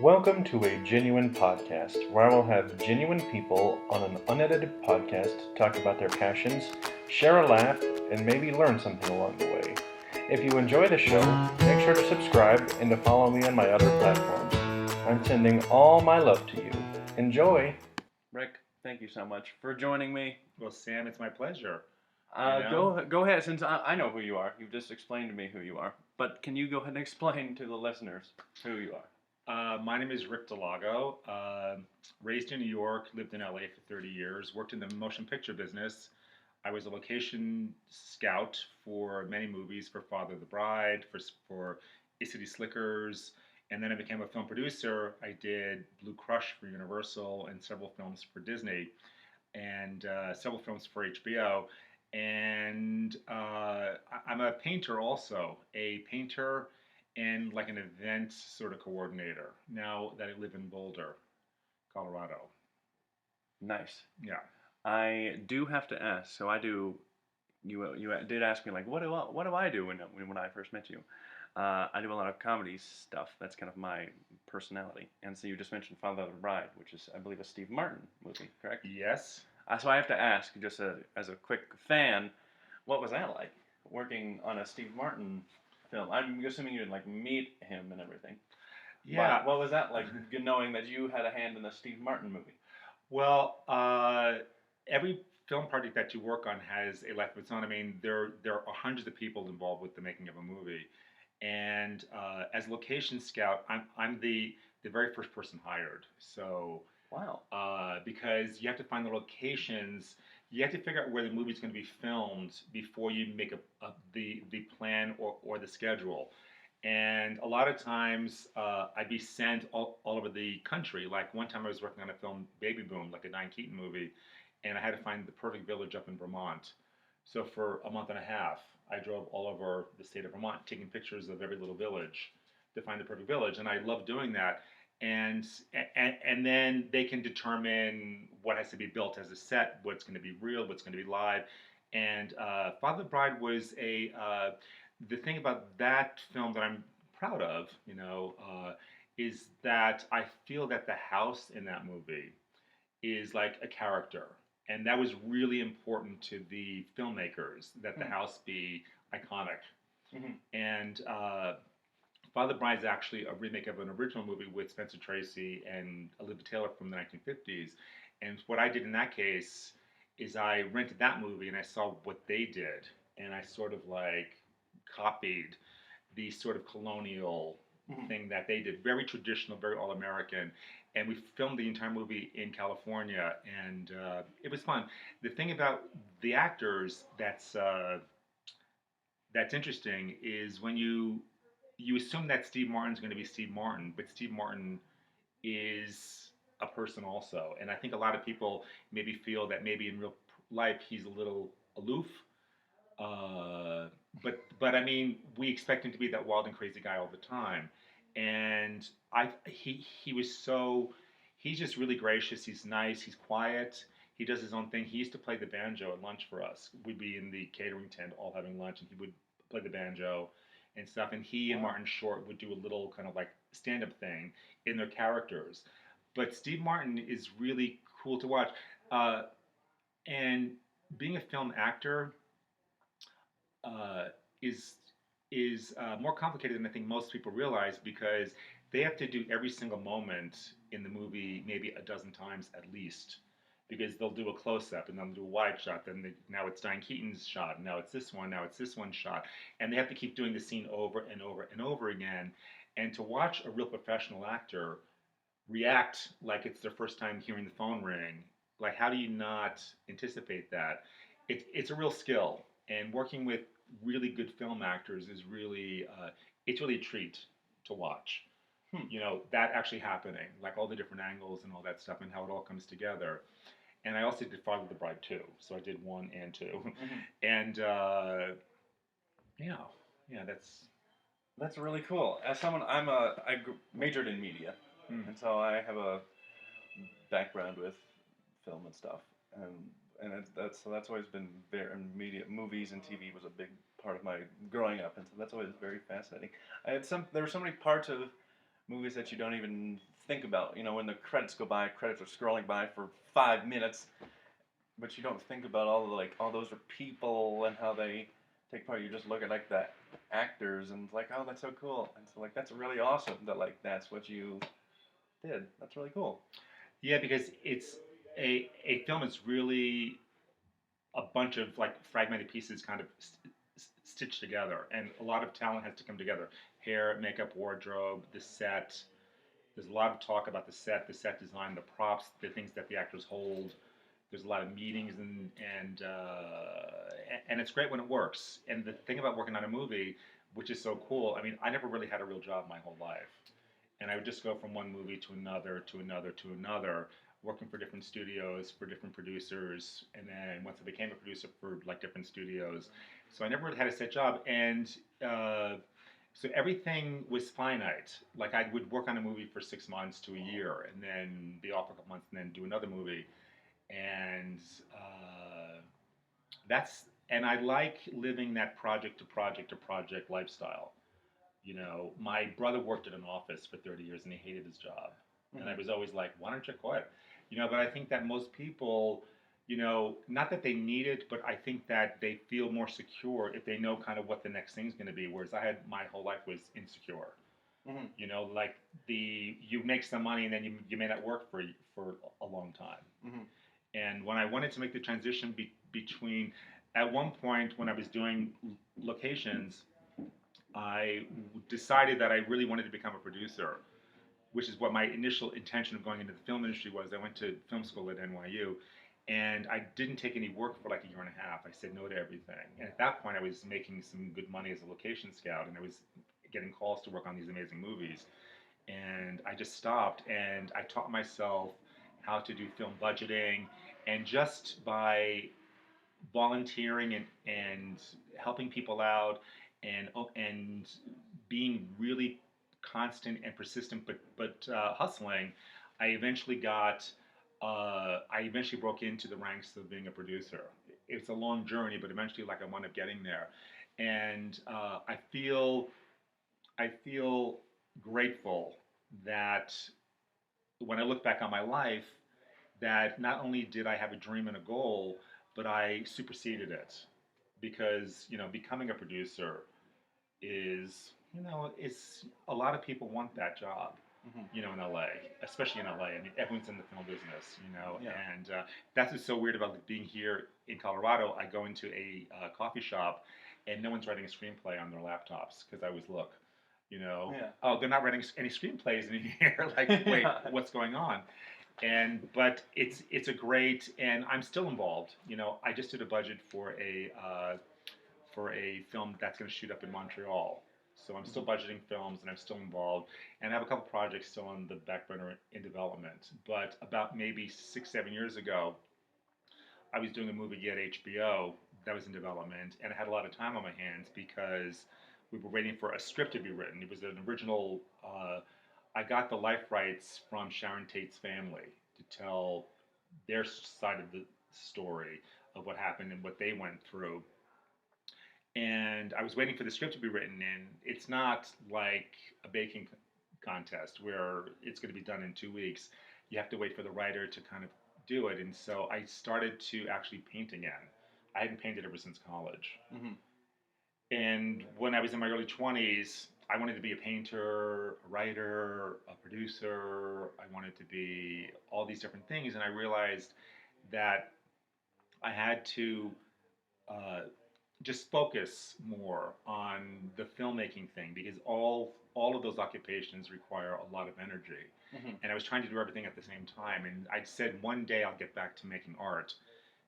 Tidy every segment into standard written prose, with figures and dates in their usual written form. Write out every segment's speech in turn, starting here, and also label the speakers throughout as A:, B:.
A: Welcome to a genuine podcast where I will have genuine people on an unedited podcast talk about their passions, share a laugh, and maybe learn something along the way. If you enjoy the show, make sure to subscribe and to follow me on my other platforms. I'm sending all my love to you. Enjoy! Rick, thank you so much for joining me.
B: Well, Sam, it's my pleasure.
A: Go ahead, since I know who you are. You've just explained to me who you are. But can you go ahead and explain to the listeners who you are?
B: My name is Rick Dallago. Raised in New York, lived in LA for 30 years, worked in the motion picture business. I was a location scout for many movies, for Father of the Bride, for City Slickers, and then I became a film producer. I did Blue Crush for Universal and several films for Disney, and several films for HBO. And I'm a painter also, a painter and like an event sort of coordinator now that I live in Boulder, Colorado.
A: Nice.
B: Yeah.
A: I do have to ask. So I do. You did ask me like what do I do when I first met you? I do a lot of comedy stuff. That's kind of my personality. And so you just mentioned Father of the Bride, which is I believe a Steve Martin movie, correct?
B: Yes.
A: So I have to ask, just as a quick fan, what was that like working on a Steve Martin film? I'm assuming you didn't like meet him and everything.
B: Yeah.
A: But what was that like, knowing that you had a hand in a Steve Martin movie?
B: Well, every film project that you work on has a life of its own. I mean, there are hundreds of people involved with the making of a movie, and as location scout, I'm the very first person hired. So
A: Wow.
B: because you have to find the locations. You have to figure out where the movie's going to be filmed before you make the plan or the schedule. And a lot of times I'd be sent all over the country. Like one time I was working on a film, Baby Boom, like a Diane Keaton movie, and I had to find the perfect village up in Vermont. So for a month and a half, I drove all over the state of Vermont, taking pictures of every little village to find the perfect village. And I love doing that and and then they can determine what has to be built as a set, what's going to be real, what's going to be live. And Father Bride was a the thing about that film that I'm proud of, is that I feel that the house in that movie is like a character, and that was really important to the filmmakers that the house be iconic.
A: Mm-hmm.
B: And Father Bride's actually a remake of an original movie with Spencer Tracy and Elizabeth Taylor from the 1950s. And what I did in that case is I rented that movie and I saw what they did, and I sort of like copied the sort of colonial thing that they did, very traditional, very all American. And we filmed the entire movie in California, and it was fun. The thing about the actors that's interesting is when you assume that Steve Martin's going to be Steve Martin, but Steve Martin is a person also. And I think a lot of people maybe feel that maybe in real life he's a little aloof. But I mean, we expect him to be that wild and crazy guy all the time. And he was so he's just really gracious. He's nice. He's quiet. He does his own thing. He used to play the banjo at lunch for us. We'd be in the catering tent all having lunch, and he would play the banjo and stuff. And he and Martin Short would do a little kind of like stand up thing in their characters. But Steve Martin is really cool to watch. Uh, and being a film actor uh, is more complicated than I think most people realize because they have to do every single moment in the movie maybe a dozen times at least. Because they'll do a close up and they'll do a wide shot, now it's Diane Keaton's shot, now it's this one, now it's this one shot. And they have to keep doing the scene over and over and over again. And to watch a real professional actor react like it's their first time hearing the phone ring, like how do you not anticipate that? It's a real skill. And working with really good film actors is really it's really a treat to watch. That actually happening, like all the different angles and all that stuff, and how it all comes together. And I also did Father of the Bride too, so I did 1 and 2, and yeah, yeah,
A: That's really cool. As someone, majored in media, and so I have a background with film and stuff, that's always been very media, movies and TV was a big part of my growing up, and so that's always very fascinating. There were so many parts of
C: movies that you don't even think about. You know, when the credits go by, credits are scrolling by for 5 minutes, but you don't think about all the like all those are people and how they take part. You just look at like the actors and it's like, oh, that's so cool. And so like that's really awesome that like that's what you did. That's really cool.
B: Yeah, because it's a film is really a bunch of like fragmented pieces kind of stitched together, and a lot of talent has to come together. Hair, makeup, wardrobe, the set. There's a lot of talk about the set design, the props, the things that the actors hold. There's a lot of meetings and it's great when it works. And the thing about working on a movie, which is so cool, I mean, I never really had a real job my whole life, and I would just go from one movie to another, to another, to another, working for different studios, for different producers, and then once I became a producer for like different studios, so I never really had a set job, and so everything was finite. Like I would work on a movie for 6 months to a year, and then be off for a couple months, and then do another movie, and that's and I like living that project to project to project lifestyle. You know, my brother worked at an office for 30 years and he hated his job. Mm-hmm. And I was always like, why don't you quit? You know, but I think that most people, you know, not that they need it, but I think that they feel more secure if they know kind of what the next thing's going to be. Whereas I had my whole life was insecure. Mm-hmm. You know, like you make some money and then you may not work for a long time. Mm-hmm. And when I wanted to make the transition between, at one point when I was doing locations, I decided that I really wanted to become a producer, which is what my initial intention of going into the film industry was. I went to film school at NYU, and I didn't take any work for like a year and a half. I said no to everything. And at that point, I was making some good money as a location scout, and I was getting calls to work on these amazing movies. And I just stopped, and I taught myself how to do film budgeting, and just by volunteering and helping people out and being really constant and persistent but hustling, I eventually got I eventually broke into the ranks of being a producer. It's a long journey, but eventually like I wound up getting there, and I feel grateful that when I look back on my life, that not only did I have a dream and a goal, but I superseded it, because you know becoming a producer is, you know, it's a lot of people want that job. Mm-hmm. You know, in LA, especially in LA. I mean, everyone's in the film business, you know, yeah. And that's what's so weird about being here in Colorado. I go into a coffee shop, and no one's writing a screenplay on their laptops because I always look, you know, yeah. Oh, they're not writing any screenplays in here. Like, wait, what's going on? And but it's a great, and I'm still involved. You know, I just did a budget for a film that's going to shoot up in Montreal. So I'm still budgeting films, and I'm still involved, and I have a couple projects still on the back burner in development. But about maybe 6-7 years ago, I was doing a movie at HBO that was in development, and I had a lot of time on my hands because we were waiting for a script to be written. It was an original. I got the life rights from Sharon Tate's family to tell their side of the story of what happened and what they went through. And I was waiting for the script to be written, and it's not like a baking contest where it's going to be done in 2 weeks. You have to wait for the writer to kind of do it. And so I started to actually paint again. I hadn't painted ever since college. Mm-hmm. And when I was in my early 20s, I wanted to be a painter, a writer, a producer. I wanted to be all these different things. And I realized that I had to just focus more on the filmmaking thing, because all of those occupations require a lot of energy. Mm-hmm. And I was trying to do everything at the same time. And I said one day I'll get back to making art,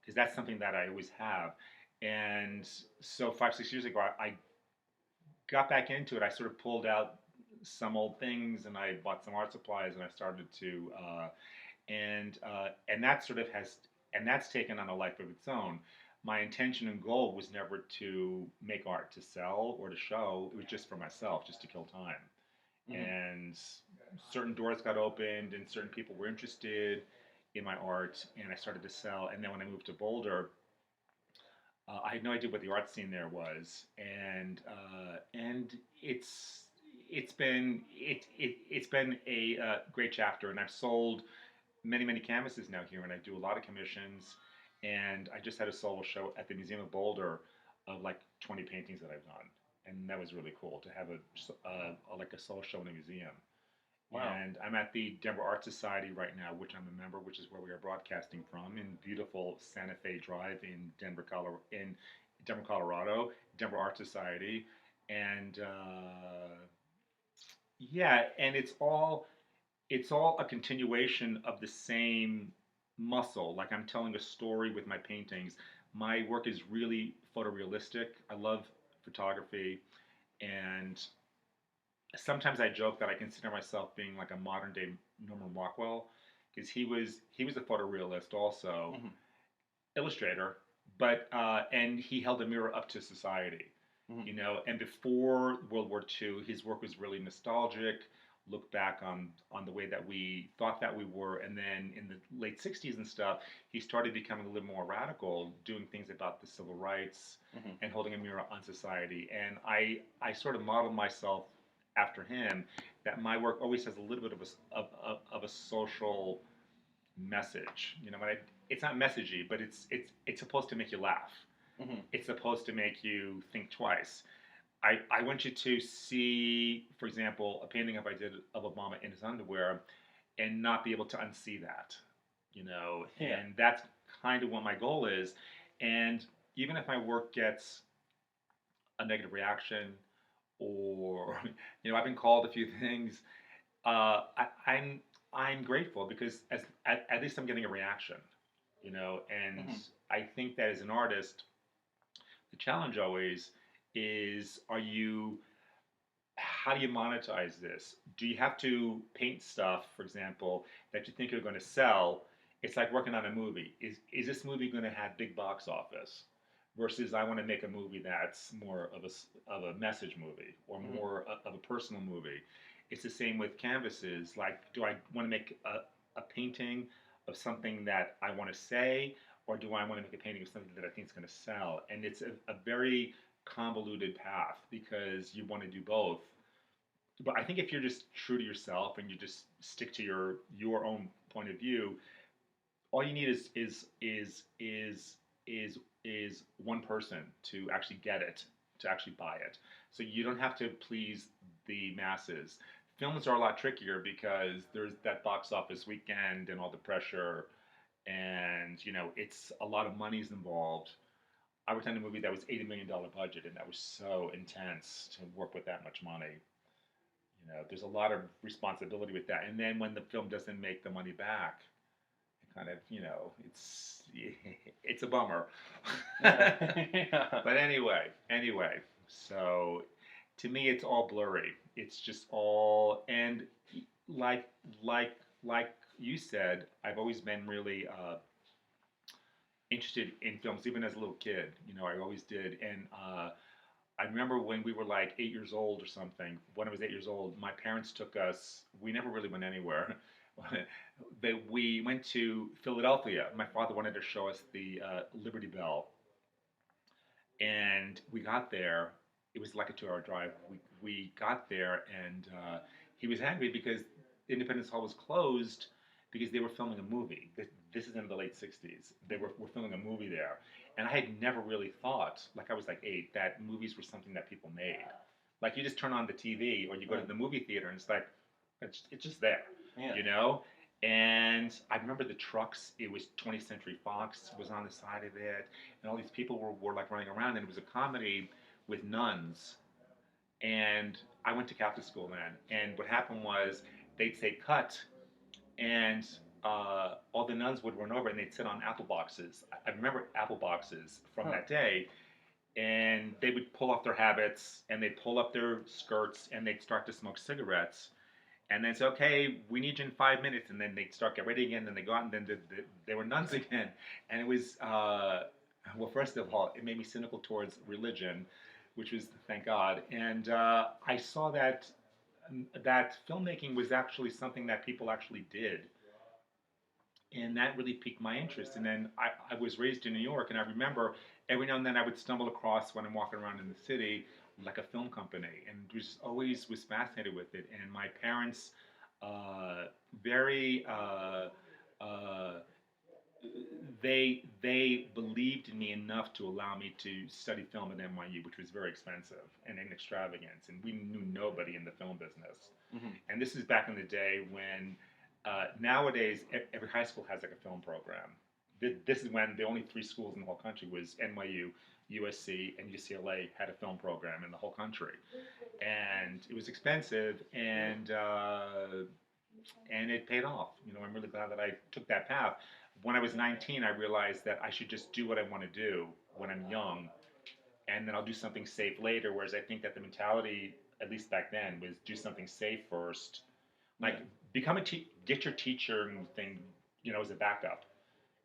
B: because that's something that I always have. And so 5-6 years ago, I got back into it. I sort of pulled out some old things, and I bought some art supplies, and I started to and that sort of has, and that's taken on a life of its own. My intention and goal was never to make art to sell or to show. It was just for myself, just to kill time. Mm-hmm. And certain doors got opened, and certain people were interested in my art, and I started to sell. And then when I moved to Boulder, I had no idea what the art scene there was, and it's been a great chapter, and I've sold many canvases now here, and I do a lot of commissions. And I just had a solo show at the Museum of Boulder of like 20 paintings that I've done, and that was really cool to have like a solo show in a museum.
C: Wow.
B: And I'm at the Denver Art Society right now, which I'm a member, which is where we are broadcasting from, in beautiful Santa Fe Drive in Denver, Colorado, Denver Art Society, and yeah, and it's all a continuation of the same muscle. Like I'm telling a story with my paintings. My work is really photorealistic. I love photography, and sometimes I joke that I consider myself being like a modern day Norman Rockwell, because he was a photorealist also,
C: Hmm.
B: illustrator, but and he held a mirror up to society,
C: Hmm.
B: And before World War II, his work was really nostalgic. Look back on the way that we thought that we were, and then in the late '60s and stuff, he started becoming a little more radical, doing things about the civil rights
C: Hmm.
B: and holding a mirror on society. And I sort of modeled myself after him. That my work always has a little bit of a social message. It's not messagey, but it's supposed to make you laugh.
C: Hmm.
B: It's supposed to make you think twice. I want you to see, for example, a painting I did of Obama in his underwear, and not be able to unsee that,
C: Yeah.
B: and that's kind of what my goal is. And even if my work gets a negative reaction, or I've been called a few things, I'm grateful, because at least I'm getting a reaction, and
C: Hmm.
B: I think that as an artist, the challenge always is, how do you monetize this? Do you have to paint stuff, for example, that you think are going to sell? It's like working on a movie. Is this movie going to have big box office? Versus, I want to make a movie that's more of a message movie, or
C: Hmm.
B: more of a personal movie. It's the same with canvases. Like, do I want to make a painting of something that I want to say, or do I want to make a painting of something that I think is going to sell? And it's a very convoluted path, because you want to do both. But I think if you're just true to yourself, and you just stick to your own point of view, all you need is one person to actually get it, to actually buy it. So you don't have to please the masses. Films are a lot trickier, because there's that box office weekend and all the pressure, and it's a lot of money's involved. I worked on a movie that was $80 million budget, and that was so intense to work with that much money. There's a lot of responsibility with that. And then when the film doesn't make the money back, it kind of, it's a bummer.
C: Yeah.
B: But anyway, so to me, it's all blurry. It's just all, and like like like you said, I've always been really interested in films, even as a little kid. I always did, and I remember when we were like 8 years old or something. When I was 8 years old, my parents took us. We never really went anywhere. But we went to Philadelphia. My father wanted to show us the Liberty Bell, and we got there. It was like a 2-hour drive. We got there, and he was angry because Independence Hall was closed, because they were filming a movie. This is in the late '60s. They were filming a movie there, and I had never really thought, like I was like 8, that movies were something that people made. Like you just turn on the TV, or you go to
C: Right.
B: the movie theater, and it's like it's just there,
C: Yeah.
B: you know. And I remember the trucks. It was 20th Century Fox was on the side of it, and all these people were like running around, and it was a comedy with nuns. And I went to Catholic school then, and what happened was they'd say cut, and all the nuns would run over, and they'd sit on apple boxes. I remember apple boxes from
C: Huh.
B: that day, and they would pull off their habits, and they'd pull up their skirts, and they'd start to smoke cigarettes. And then say, okay, we need you in 5 minutes, and then they'd start get ready again. Then they go out, and then they were nuns again. And it was well, first of all, it made me cynical towards religion, which was thank God. And I saw that filmmaking was actually something that people actually did, and that really piqued my interest. And then I was raised in New York, and I remember every now and then I would stumble across, when I'm walking around in the city, like a film company, and was always was fascinated with it. And my parents, uh, very uh, they believed in me enough to allow me to study film at NYU, which was very expensive and an extravagance, and we knew nobody in the film business.
C: Hmm.
B: And this is back in the day when nowadays every high school has like a film program. This is when the only three schools in the whole country was NYU, USC, and UCLA had a film program in the whole country, and it was expensive and it paid off. You know, I'm really glad that I took that path. When I was 19, I realized that I should just do what I want to do when I'm young, and then I'll do something safe later. Whereas I think that the mentality, at least back then, was do something safe first, like
C: Yeah.
B: get your teacher thing, you know, as a backup,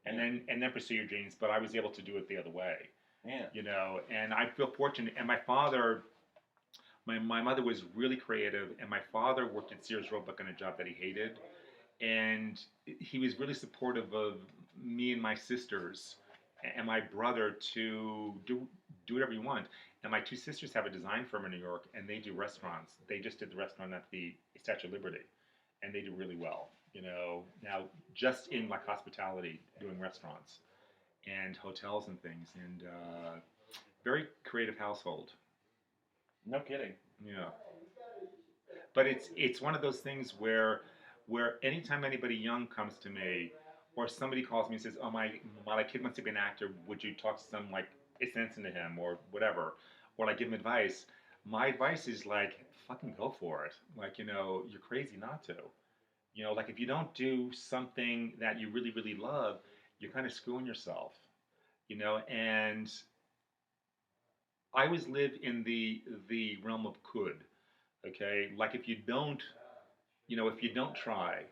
B: and
C: Yeah.
B: then pursue your dreams. But I was able to do it the other way,
C: Yeah.
B: you know, and I feel fortunate. And my father, my mother was really creative, and my father worked at Sears Roebuck on a job that he hated, and he was really supportive of me and my sisters and my brother to do whatever you want. And my two sisters have a design firm in New York, and they do restaurants. They just did the restaurant at the Statue of Liberty, and they do really well. You know, now just in like hospitality, doing restaurants and hotels and things, and very creative household.
C: No kidding.
B: Yeah. But it's one of those things where anytime anybody young comes to me or somebody calls me and says, "Oh, my kid wants to be an actor. Would you talk to some like sense into him or whatever?" Or like give him advice. My advice is like fucking go for it. Like, you know, you're crazy not to. You know, like if you don't do something that you really really love, you're kind of screwing yourself. You know, and I always live in the realm of could. Okay, like if you don't, you know, if you don't try,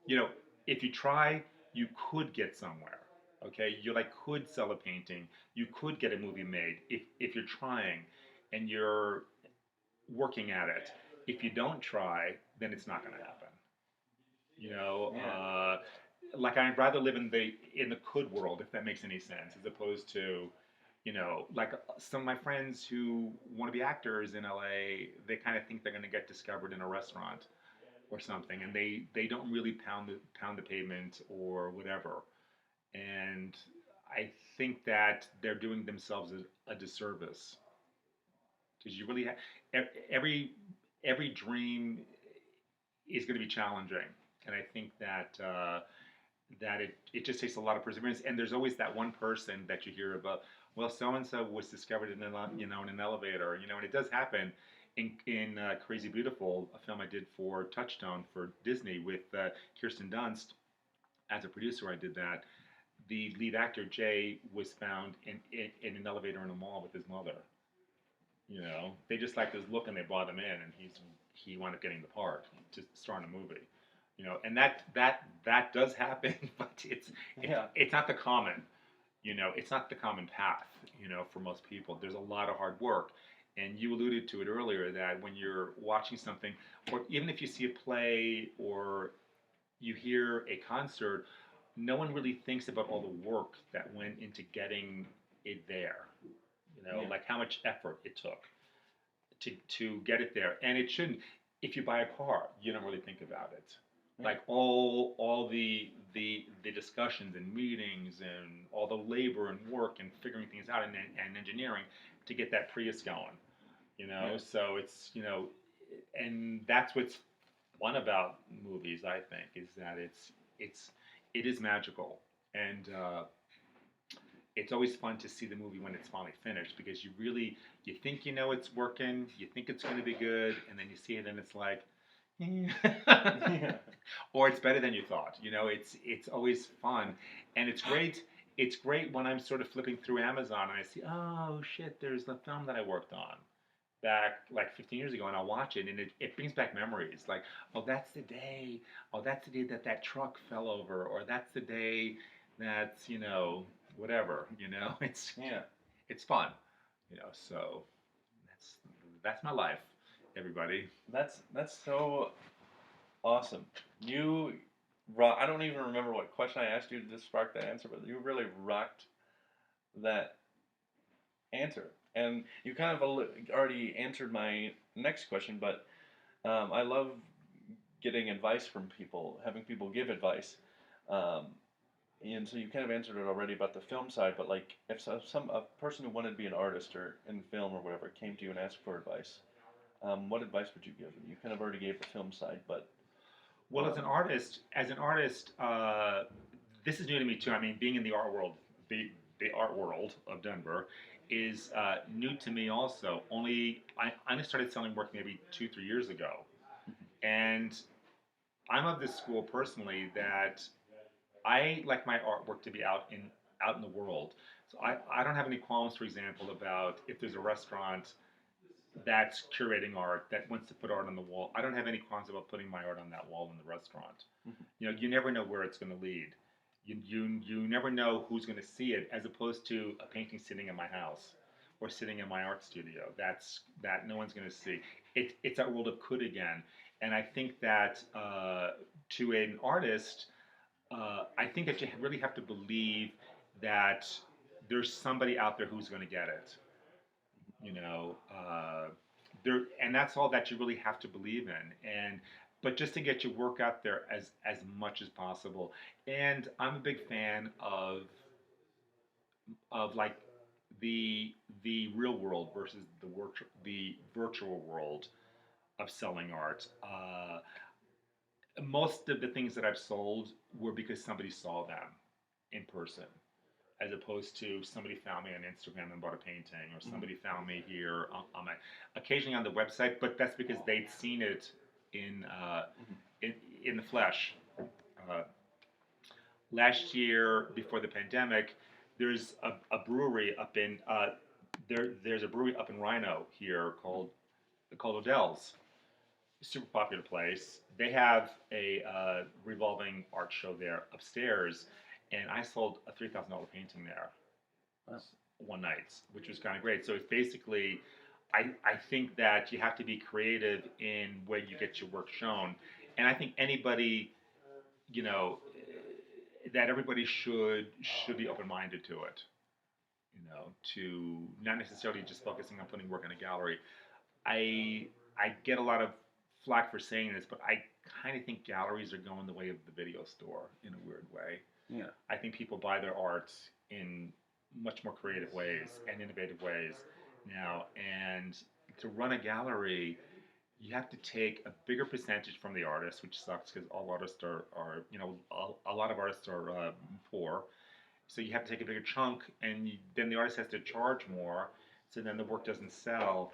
B: you know, if you try, you could get somewhere. Okay, you like could sell a painting, you could get a movie made if you're trying and you're working at it. If you don't try, then it's not going to happen. You know,
C: Yeah.
B: like I'd rather live in the could world if that makes any sense, as opposed to, you know, like some of my friends who want to be actors in LA, they kind of think they're going to get discovered in a restaurant or something, and they don't really pound the pavement or whatever. And I think that they're doing themselves a disservice because you really every every dream is going to be challenging, and I think that that it just takes a lot of perseverance. And there's always that one person that you hear about. Well, so and so was discovered in you know in an elevator, you know, and it does happen. In Crazy Beautiful, a film I did for Touchstone for Disney with Kirsten Dunst as a producer, I did that. The lead actor Jay was found in an elevator in a mall with his mother. You know, they just liked his look and they brought him in, and he wound up getting the part to star in a movie. You know, and that does happen, but
C: Yeah.
B: it's not the common. You know, it's not the common path. You know, for most people, there's a lot of hard work. And you alluded to it earlier that when you're watching something, or even if you see a play or you hear a concert, no one really thinks about all the work that went into getting it there. You know,
C: Yeah.
B: like how much effort it took to get it there. And it shouldn't. If you buy a car, you don't really think about it.
C: Yeah.
B: Like all the discussions and meetings and all the labor and work and figuring things out and engineering to get that Prius going. You know,
C: Yeah.
B: so it's, you know, and that's what's fun about movies, I think, is that it's it is magical, and it's always fun to see the movie when it's finally finished because you think you know it's working, you think it's going to be good, and then you see it and it's like,
C: Yeah.
B: or it's better than you thought. You know, it's always fun, and it's great. It's great when I'm sort of flipping through Amazon and I see, oh shit, there's the film that I worked on back like 15 years ago, and I'll watch it and it brings back memories like, oh, that's the day, oh, that's the day that that truck fell over, or that's the day that's, you know, whatever, you know.
C: Yeah.
B: It's fun, you know. So that's that's my life, everybody.
C: That's so awesome. You rock. I don't even remember what question I asked you to just spark that answer, but you really rocked that answer. And you kind of already answered my next question, but I love getting advice from people, having people give advice. Um, and so you kind of answered it already about the film side, but like if a person who wanted to be an artist or in film or whatever came to you and asked for advice, what advice would you give them? You kind of already gave the film side, but
B: Well, as an artist, this is new to me too. I mean, being in the art world, the art world of Denver is new to me also. I only started selling work maybe 2-3 years ago, and I'm of this school personally that I like my artwork to be out in the world. So I don't have any qualms, for example, about if there's a restaurant that's curating art that wants to put art on the wall. I don't have any qualms about putting my art on that wall in the restaurant.
C: Mhm.
B: You know, you never know where it's going to lead. You never know who's going to see it, as opposed to a painting sitting in my house or sitting in my art studio. That no one's going to see. It's that world of could again, and I think that to an artist, I think that you really have to believe that there's somebody out there who's going to get it. You know, there, and that's all that you really have to believe in. And but just to get your work out there as much as possible. And I'm a big fan of like the real world versus the virtual world of selling art. Most of the things that I've sold were because somebody saw them in person, as opposed to somebody found me on Instagram and bought a painting, or somebody found me here on my, occasionally on the website, but that's because they'd seen it in in the flesh. Uh, Last year, before the pandemic, there's a brewery up in there's a brewery up in Rhino here called Odell's. Super popular place. They have a revolving art show there upstairs, and I sold a $3,000 painting there.
C: Wow.
B: One night, which was kind of great. So it's basically, I think that you have to be creative in where you get your work shown, and I think anybody, you know, that everybody should be open minded to it. You know, to not necessarily just focusing on putting work in a gallery. I get a lot of flack for saying this, but I kind of think galleries are going the way of the video store in a weird way.
C: Yeah.
B: I think people buy their art in much more creative ways and innovative ways now. And to run a gallery, you have to take a bigger percentage from the artist, which sucks because all artists are you know, a lot of artists are poor. So you have to take a bigger chunk, and then the artist has to charge more. So then the work doesn't sell,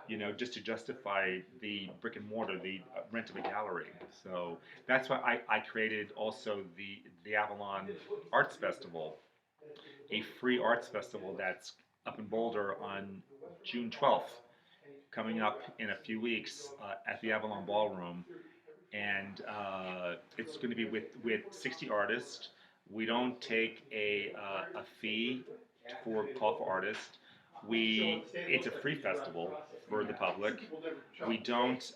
B: you know, just to justify the brick and mortar, the rent of a gallery. So that's why I created also the Avalon Arts Festival, a free arts festival that's up in Boulder on June 12th, coming up in a few weeks at the Avalon Ballroom. And it's going to be with 60 artists. We don't take a fee for call for artists. It's a free festival for the public. We don't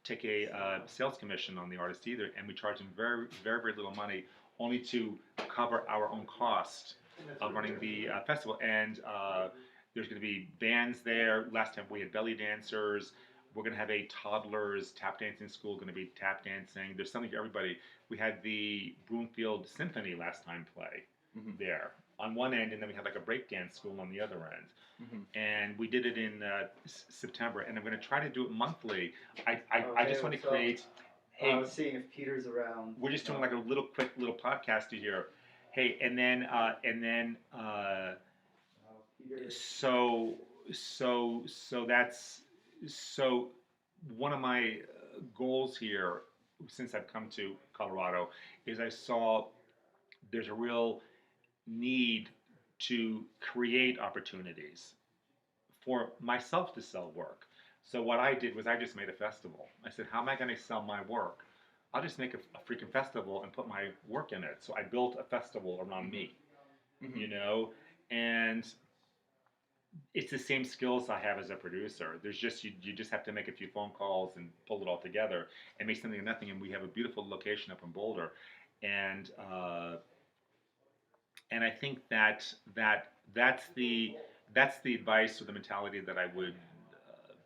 B: take a sales commission on the artist either, and we charge them very very very little money, only to cover our own cost of running the festival. And there's going to be bands there. Last time we had belly dancers. We're going to have a toddlers tap dancing school, going to be tap dancing. There's something for everybody. We had the Broomfield Symphony last time play there on one end, and then we had like a breakdance school on the other end. And we did it in September, and I'm going to try to do it monthly. I just want to create. Hey,
D: I was seeing if Peter's around.
B: we're just doing like a quick little podcast here. Hey, and then
D: Peter.
B: so that's so one of my goals here since I've come to Colorado is I saw there's a real need to create opportunities for myself to sell work. So what I did was I just made a festival. I said, how am I going to sell my work? I'll just make a freaking festival and put my work in it. So I built a festival around me, you know, and it's the same skills I have as a producer. There's just you just have to make a few phone calls and pull it all together and make something of nothing. And we have a beautiful location up in Boulder, and I think that's the that's the advice or the mentality that I would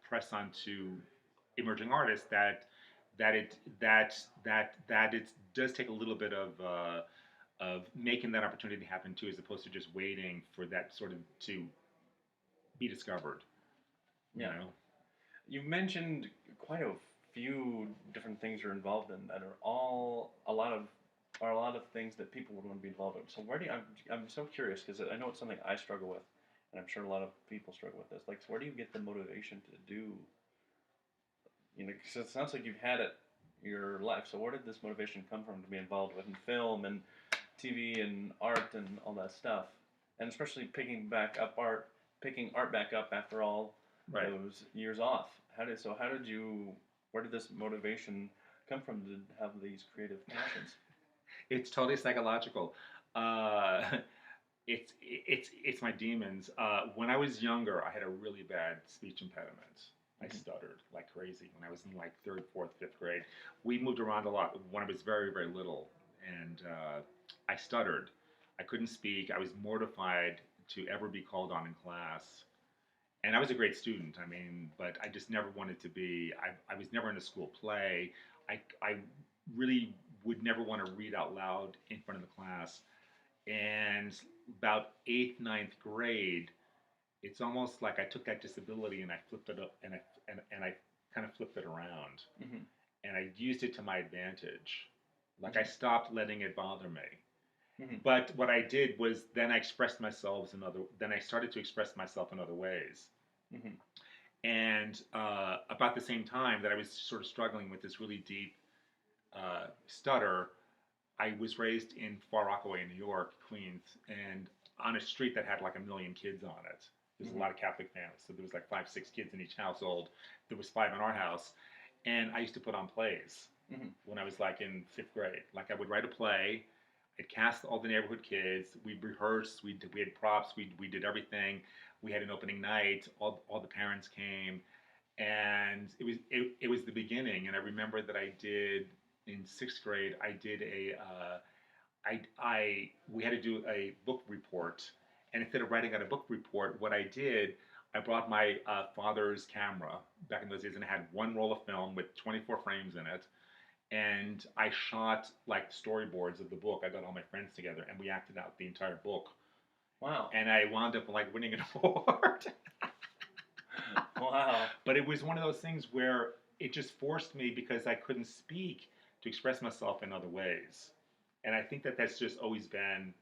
B: press on to emerging artists, that it does take a little bit of making that opportunity happen too, as opposed to just waiting for that sort of to be discovered. You
C: Yeah.
B: know?
C: You mentioned quite a few different things you're involved in that are all a lot of things that people would want to be involved in. So where do you, I'm so curious because I know it's something I struggle with, and I'm sure a lot of people struggle with this. Like, so where do you get the motivation to do? You know, because it sounds like you've had it your life. So where did this motivation come from to be involved with in film and TV and art and all that stuff? And especially picking art back up after all
B: Right.
C: those years off. How did you? Where did this motivation come from to have these creative passions?
B: It's totally psychological. It's my demons. When I was younger, I had a really bad speech impediment. I stuttered like crazy when I was in like third, fourth, fifth grade. We moved around a lot when I was very, very little, and I stuttered. I couldn't speak. I was mortified to ever be called on in class. And I was a great student. I mean, but I just never wanted to be. I was never in a school play. I really would never want to read out loud in front of the class. And about eighth, ninth grade, it's almost like I took that disability and I flipped it up and I kind of flipped it around
C: Mm-hmm.
B: and I used it to my advantage. Like I stopped letting it bother me.
C: Mm-hmm.
B: But what I did was then I started to express myself in other ways.
C: Mm-hmm.
B: And about the same time that I was sort of struggling with this really deep stutter, I was raised in Far Rockaway, New York, Queens, and on a street that had like a million kids on it. There's a lot of Catholic families, so there was like 5, 6 kids in each household. There was 5 in our house, and I used to put on plays when I was like in fifth grade. Like I would write a play, I'd cast all the neighborhood kids. We'd rehearse. We had props. We did everything. We had an opening night. All the parents came, and it was the beginning. And I remember that I did in sixth grade. I did a I we had to do a book report, and instead of writing out a book report, what I did, I brought my father's camera back in those days, and it had one roll of film with 24 frames in it, and I shot like storyboards of the book. I got all my friends together, and we acted out the entire book.
C: Wow.
B: And I wound up like winning an award.
C: Wow.
B: But it was one of those things where it just forced me because I couldn't speak to express myself in other ways. And I think that that's just always been.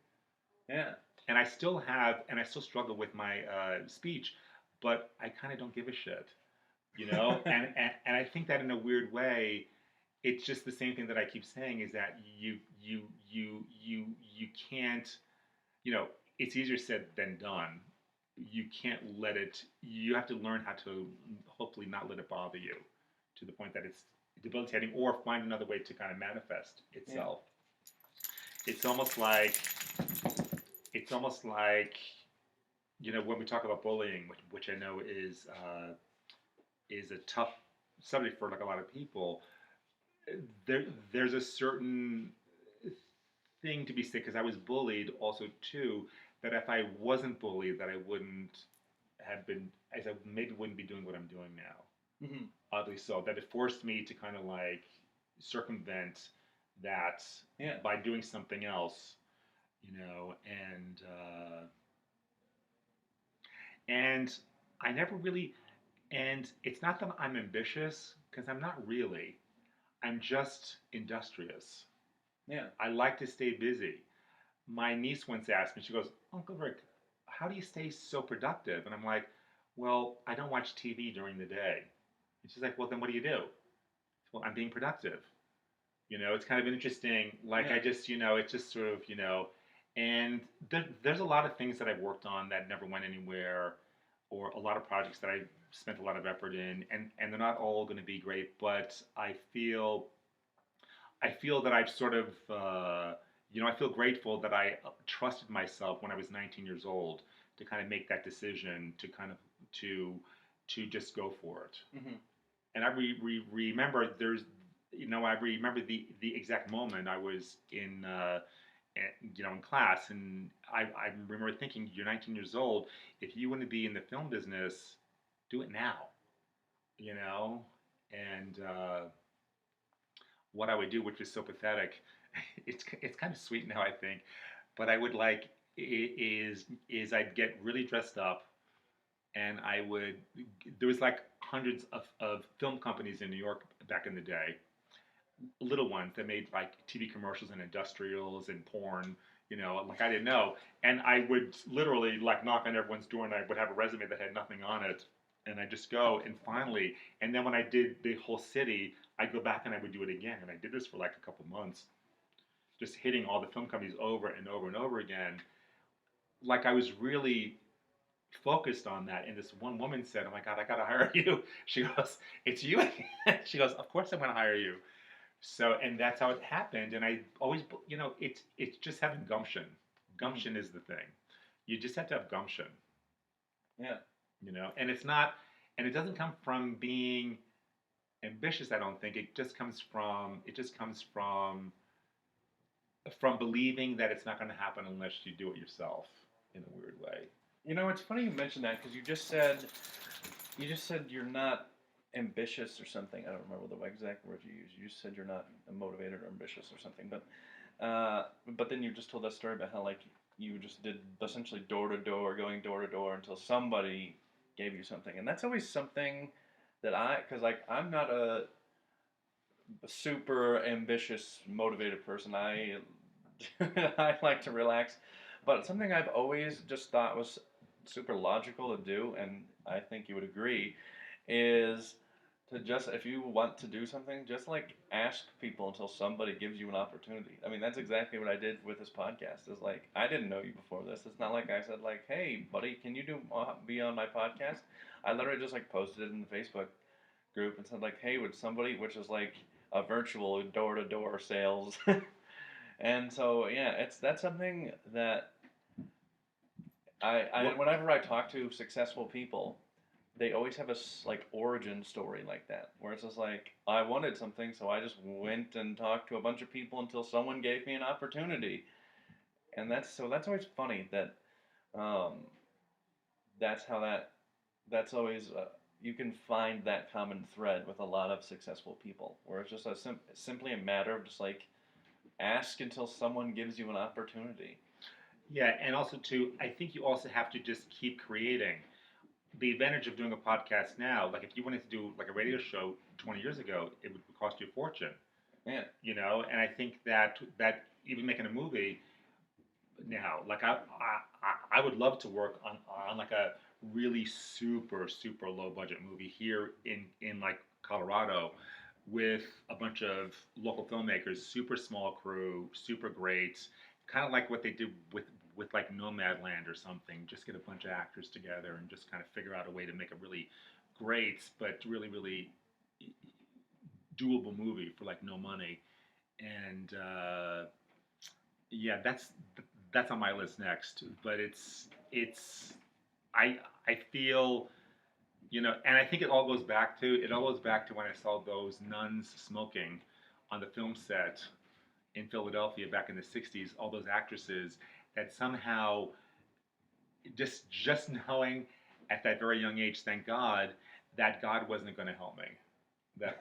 C: Yeah.
B: And I still have, and I still struggle with my speech, but I kind of don't give a shit, you know. And I think that in a weird way, it's just the same thing that I keep saying is that you can't, you know, it's easier said than done. You can't let it. You have to learn how to hopefully not let it bother you, to the point that it's debilitating, or find another way to kind of manifest itself. Yeah. It's almost like, you know, when we talk about bullying, which I know is a tough subject for like a lot of people. There's a certain thing to be said, because I was bullied also too, that if I wasn't bullied, that I wouldn't have been, as I maybe wouldn't be doing what I'm doing now.
C: Mm-hmm.
B: Oddly so, that it forced me to kind of like circumvent that by doing something else, you know, and I never really, and it's not that I'm ambitious, because I'm not really. I'm just industrious.
C: Yeah.
B: I like to stay busy. My niece once asked me, she goes, Uncle Rick, how do you stay so productive? And I'm like, well, I don't watch TV during the day. And she's like, well, then what do you do? Well, I'm being productive. You know, it's kind of interesting. Like, I just, you know, it's just sort of, you know, and there's a lot of things that I've worked on that never went anywhere, or a lot of projects that I spent a lot of effort in, and they're not all going to be great, but I feel that I've sort of, you know, I feel grateful that I trusted myself when I was 19 years old to kind of make that decision to kind of to just go for it.
C: Mm-hmm.
B: And I remember I remember the exact moment I was in in class, and I remember thinking, you're 19 years old. If you want to be in the film business, do it now. You know, and what I would do, which was so pathetic, it's kind of sweet now, I think, but I would like is I'd get really dressed up, and I would there was like hundreds of film companies in New York back in the day, little ones that made like TV commercials and industrials and porn. Like I didn't know, and I would literally like knock on everyone's door, and I would have a resume that had nothing on it, and I just go and finally, and then when I did the whole city, I'd go back and I would do it again, and I did this for like a couple months, just hitting all the film companies over and over and over again. Like I was really focused on that, and this one woman said, "Oh my God, I gotta hire you." She goes, "It's you again." She goes, "Of course I'm gonna hire you." So, and that's how it happened. And I always, it's just having gumption. Gumption is the thing. You just have to have gumption.
C: Yeah.
B: And it's not, and it doesn't come from being ambitious. I don't think it just comes from believing that it's not going to happen unless you do it yourself in a weird way.
C: It's funny you mentioned that because you just said you're not ambitious or something. I don't remember the exact word you used. You just said you're not motivated or ambitious or something. But then you just told that story about how like you just did essentially going door to door until somebody gave you something, and that's always something that because like I'm not a super ambitious, motivated person. I I like to relax, but something I've always just thought was super logical to do, and I think you would agree, is to just if you want to do something, just like ask people until somebody gives you an opportunity. I mean, that's exactly what I did with this podcast. Is like I didn't know you before this. It's not like I said like, "Hey, buddy, can you be on my podcast?" I literally just like posted it in the Facebook group and said like, "Hey, would somebody," which is like a virtual door to door sales. And so yeah, that's something that whenever I talk to successful people, they always have a like origin story like that, where it's just like I wanted something, so I just went and talked to a bunch of people until someone gave me an opportunity, and that's always funny that um, that's how that's always you can find that common thread with a lot of successful people, where it's just simply a matter of just like ask until someone gives you an opportunity.
B: Yeah, and also too, I think you also have to just keep creating. The advantage of doing a podcast now, like if you wanted to do like a radio show 20 years ago, it would cost you a fortune.
C: Yeah.
B: And I think that even making a movie now, like I would love to work on like a really super low budget movie here in like Colorado with a bunch of local filmmakers, super small crew, super great, kind of like what they did with like Nomadland or something. Just get a bunch of actors together and just kind of figure out a way to make a really great but really doable movie for like no money. And yeah, that's on my list next. But it's I I feel and I think it all goes back to when I saw those nuns smoking on the film set in Philadelphia back in the '60s. All those actresses that somehow just knowing at that very young age, thank God, that God wasn't going to help me. That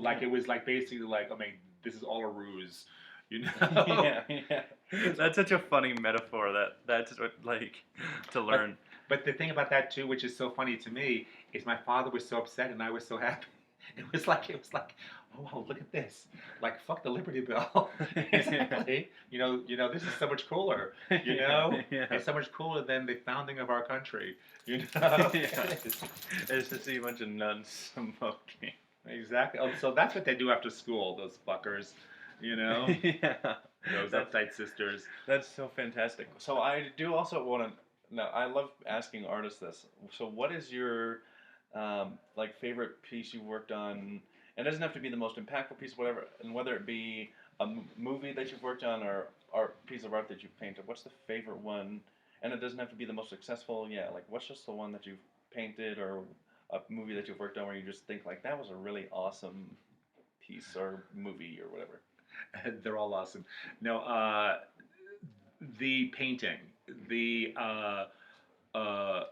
B: like it was like basically like I mean this is all a ruse.
C: Yeah, yeah. That's such a funny metaphor. That's what like to learn.
B: But the thing about that too, which is so funny to me, is my father was so upset and I was so happy. It was like, oh wow, look at this! Like fuck the Liberty Bell. Exactly. This is so much cooler.
C: Yeah.
B: It's so much cooler than the founding of our country.
C: Yeah. It's to see a bunch of nuns smoking.
B: Exactly. Oh, so that's what they do after school. Those fuckers.
C: Yeah.
B: Those uptight sisters.
C: That's so fantastic. So I do also want to. No, I love asking artists this. So what is your like favorite piece you've worked on? And it doesn't have to be the most impactful piece, whatever. And whether it be a movie that you've worked on or piece of art that you've painted, what's the favorite one? And it doesn't have to be the most successful. Yeah, like what's just the one that you've painted or a movie that you've worked on where you just think like that was a really awesome piece or movie or whatever.
B: They're all awesome. No, The painting, the uh,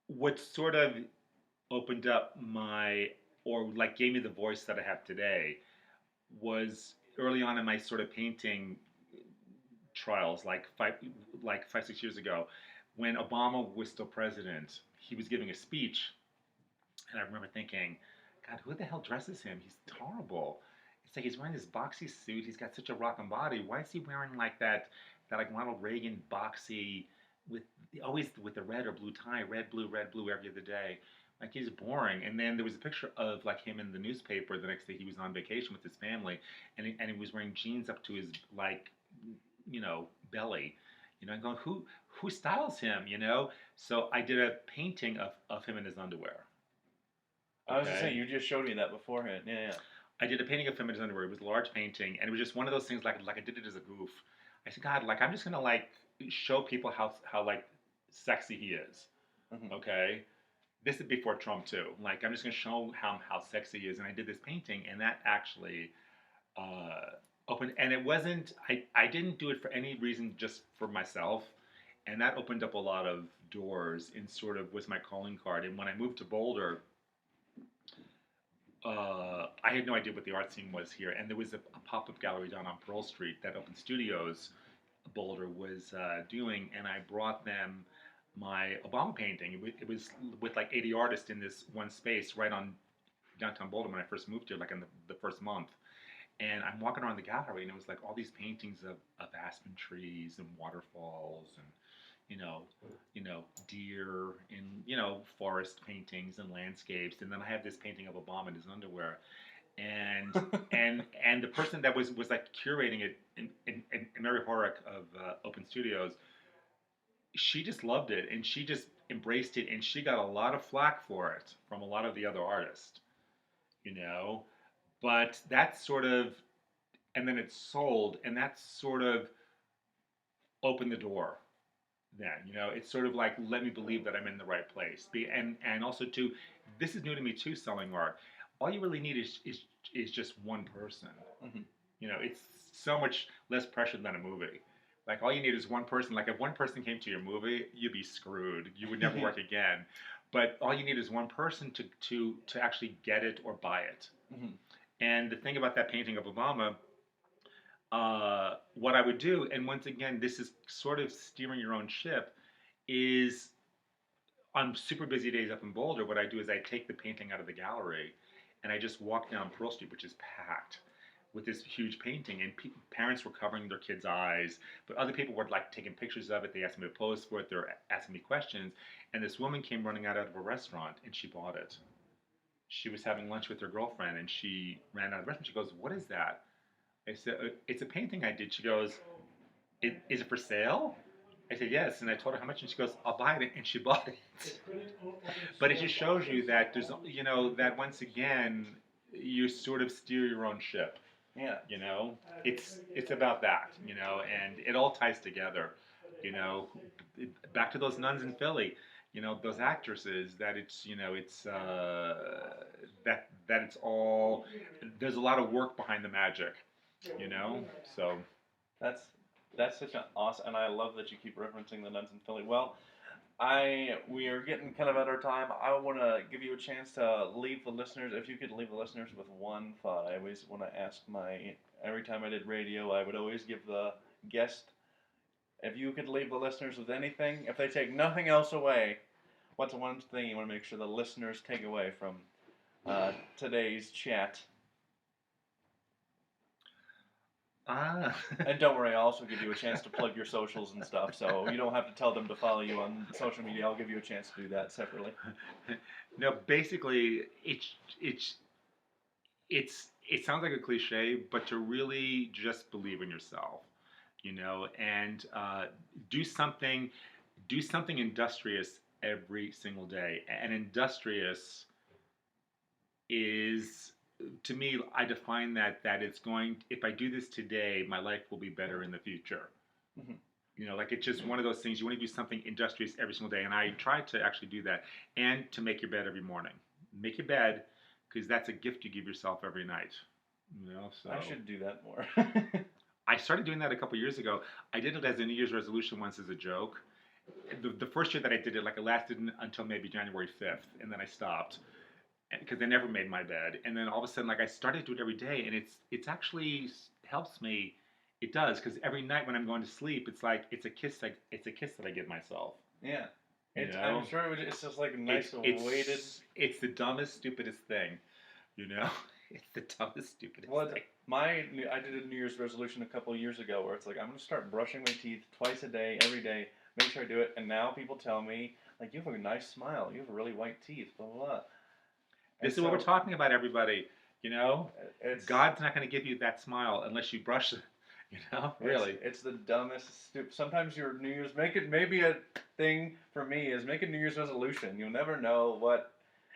B: what sort of opened up my, or like gave me the voice that I have today, was early on in my sort of painting trials, like 5 6 years ago, when Obama was still president. He was giving a speech, and I remember thinking, God, who the hell dresses him? He's horrible. It's like he's wearing this boxy suit. He's got such a rockin' body. Why is he wearing like that like Ronald Reagan boxy with always with the red or blue tie, red blue every other day? Like he's boring. And then there was a picture of like him in the newspaper the next day. He was on vacation with his family, and he was wearing jeans up to his like, belly. I'm going, who styles him? So I did a painting of him in his underwear.
C: I was just
B: Okay.
C: saying, you just showed me that beforehand. Yeah.
B: I did a painting of him in his underwear. It was a large painting, and it was just one of those things like I did it as a goof. I said, God, like I'm just gonna like show people how like sexy he is.
C: Hmm.
B: Okay. This is before Trump too. Like I'm just gonna show how sexy he is, and I did this painting, and that actually uh, opened. And it wasn't. I didn't do it for any reason, just for myself, and that opened up a lot of doors and sort of was my calling card. And when I moved to Boulder, I had no idea what the art scene was here, and there was a pop-up gallery down on Pearl Street that Open Studios Boulder was doing, and I brought them my Obama painting. It was with like 80 artists in this one space right on downtown Boulder when I first moved here, like in the first month. And I'm walking around the gallery, and it was like all these paintings of aspen trees and waterfalls and you know, deer and forest paintings and landscapes, and then I have this painting of Obama in his underwear, and and the person that was like curating it, in Mary Horrock of Open Studios, she just loved it and she just embraced it, and she got a lot of flack for it from a lot of the other artists, you know, but that sort of, and then it sold, and that sort of opened the door. Then it's sort of like, let me believe that I'm in the right place. And also too, this is new to me too, selling art. All you really need is just one person.
C: Hmm.
B: It's so much less pressure than a movie. Like all you need is one person. Like if one person came to your movie, you'd be screwed. You would never work again. But all you need is one person to actually get it or buy it.
C: Hmm.
B: And the thing about that painting of Obama, what I would do, and once again, this is sort of steering your own ship, is on super busy days up in Boulder, what I do is I take the painting out of the gallery and I just walk down Pearl Street, which is packed with this huge painting, and parents were covering their kids' eyes, but other people were like taking pictures of it. They asked me to pose for it. They were asking me questions, and this woman came running out of a restaurant and she bought it. She was having lunch with her girlfriend and she ran out of the restaurant. She goes, "What is that?" I said, "It's a painting I did." She goes, Is it for sale?" I said, "Yes." And I told her how much, and she goes, "I'll buy it." And she bought it. But it just shows you that there's, that once again, you sort of steer your own ship.
C: Yeah.
B: It's about that, and it all ties together. You know, Back to those nuns in Philly. Those actresses. That it's all. There's a lot of work behind the magic. So
C: That's such an awesome, and I love that you keep referencing the nuns in Philly. Well, we are getting kind of at our time. I want to give you a chance to leave the listeners. If you could leave the listeners with one thought, I always want to ask every time I did radio, I would always give the guest, if you could leave the listeners with anything, if they take nothing else away, what's the one thing you want to make sure the listeners take away from today's chat? And don't worry, I'll also give you a chance to plug your socials and stuff, so you don't have to tell them to follow you on social media. I'll give you a chance to do that separately.
B: No, basically, it sounds like a cliche, but to really just believe in yourself, and do something industrious every single day. And industrious is, to me, I define that it's going. If I do this today, my life will be better in the future.
C: Mm-hmm.
B: Like it's just one of those things. You want to do something industrious every single day, and I try to actually do that. And to make your bed every morning. Make your bed, because that's a gift you give yourself every night. So
C: I should do that more.
B: started doing that a couple years ago. I did it as a New Year's resolution once as a joke. The first year that I did it, like it lasted until maybe January 5th, and then I stopped because I never made my bed. And then all of a sudden, like I started to do it every day, and it's actually helps me. It does, because every night when I'm going to sleep, it's like it's a kiss that I give myself.
C: Yeah.
B: You
C: It's,
B: know?
C: I'm sure it's just like a nice weighted.
B: It's the dumbest, stupidest thing. You know, it's the dumbest, stupidest thing.
C: I did a New Year's resolution a couple of years ago where it's like I'm gonna start brushing my teeth twice a day, every day. Make sure I do it. And now people tell me like you have a nice smile, you have really white teeth, blah blah blah.
B: This is what we're talking about, everybody. You know, God's not going to give you that smile unless you brush it. You know, really.
C: It's the dumbest, stupid. Sometimes your New Year's maybe a thing for me is make a New Year's resolution. You'll never know what.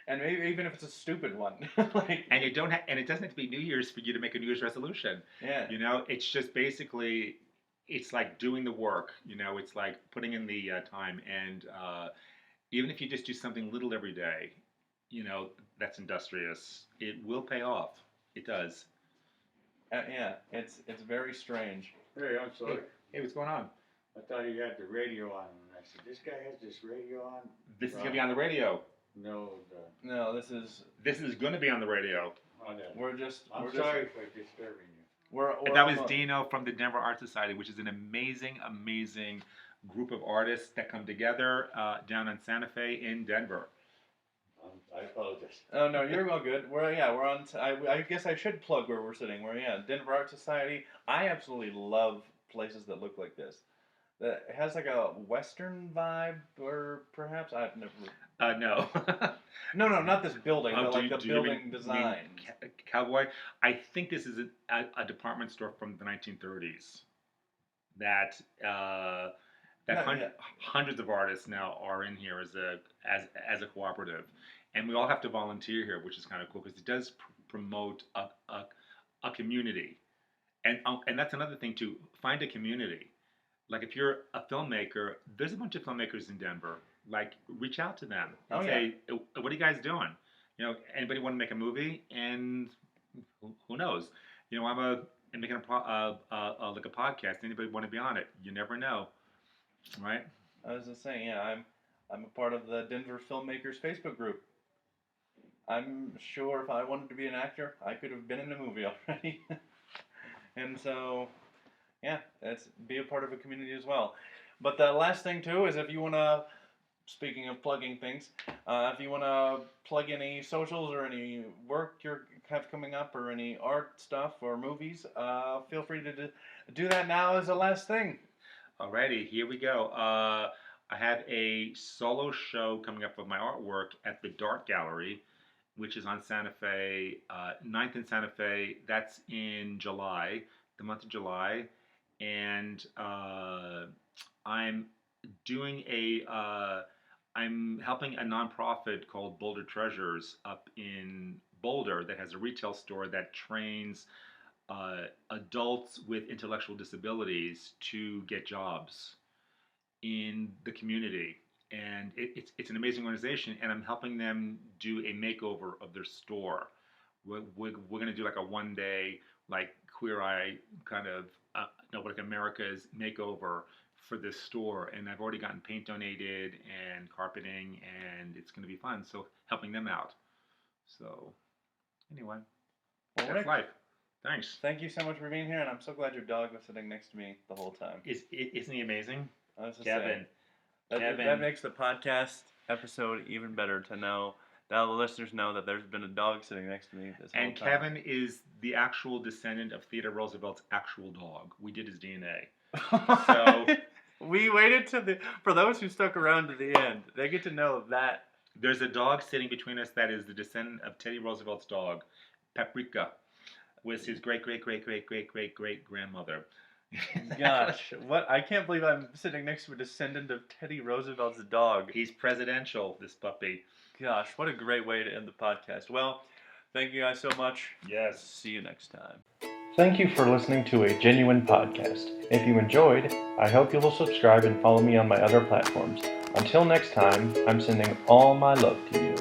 C: And maybe even if it's a stupid one, like,
B: and it doesn't have to be New Year's for you to make a New Year's resolution.
C: Yeah.
B: You know, it's just basically, it's like doing the work. You know, it's like putting in the time, and even if you just do something little every day, you know, that's industrious. It will pay off. It does.
C: Yeah, it's very strange.
D: Hey, I'm sorry.
B: Hey, what's going on?
D: I thought he had the radio on, and I said, "This guy has this radio on."
B: This is gonna be on the radio.
D: No,
C: No, this is
B: going to be on the radio.
D: I'm
C: sorry
D: for disturbing you.
C: We're
B: that was Dino from the Denver Art Society, which is an amazing, amazing group of artists that come together down in Santa Fe in Denver.
D: I apologize.
C: Oh no, you're all good. We're on. I guess I should plug where we're sitting. Denver Art Society. I absolutely love places that look like this. That has like a Western vibe, or perhaps I've never.
B: No.
C: No, not this building, but like the building design.
B: Cowboy. I think this is a department store from the 1930s. That hundreds of artists now are in here as a cooperative, and we all have to volunteer here, which is kind of cool because it does promote a community, and that's another thing too. Find a community. Like if you're a filmmaker, there's a bunch of filmmakers in Denver. Like reach out to them and say, "What are you guys doing? You know, anybody want to make a movie?" And who knows? You know, I'm making like a podcast. Anybody want to be on it? You never know. Right?
C: I was just saying, yeah, I'm a part of the Denver Filmmakers Facebook group. I'm sure if I wanted to be an actor, I could have been in a movie already. And so, yeah, that's be a part of a community as well. But the last thing too is if you want to, speaking of plugging things, if you want to plug any socials or any work you have coming up or any art stuff or movies, feel free to do that now as the last thing.
B: Alrighty, here we go. I have a solo show coming up of my artwork at the Dart Gallery, which is on Santa Fe, 9th and Santa Fe. That's in July, the month of July. And I'm doing I'm helping a nonprofit called Boulder Treasures up in Boulder that has a retail store that trains adults with intellectual disabilities to get jobs in the community, and it's an amazing organization, and I'm helping them do a makeover of their store. We're going to do like a one-day like Queer Eye kind of like America's makeover for this store, and I've already gotten paint donated and carpeting, and it's going to be fun. So helping them out. So anyway,
C: well,
B: that's
C: Rick,
B: life. Thanks.
C: Thank you so much for being here, and I'm so glad your dog was sitting next to me the whole time.
B: Isn't he amazing?
C: Kevin. That makes the podcast episode even better to know. Now the listeners know that there's been a dog sitting next to me this whole time.
B: And Kevin is the actual descendant of Theodore Roosevelt's actual dog. We did his DNA. So
C: we waited for those who stuck around to the end. They get to know that
B: there's a dog sitting between us that is the descendant of Teddy Roosevelt's dog. Paprika was his great grandmother.
C: Gosh, what? I can't believe I'm sitting next to a descendant of Teddy Roosevelt's dog.
B: He's presidential, this puppy.
C: Gosh, what a great way to end the podcast. Well, thank you guys so much.
B: Yes.
C: See you next time.
A: Thank you for listening to a Genuine Podcast. If you enjoyed, I hope you will subscribe and follow me on my other platforms. Until next time, I'm sending all my love to you.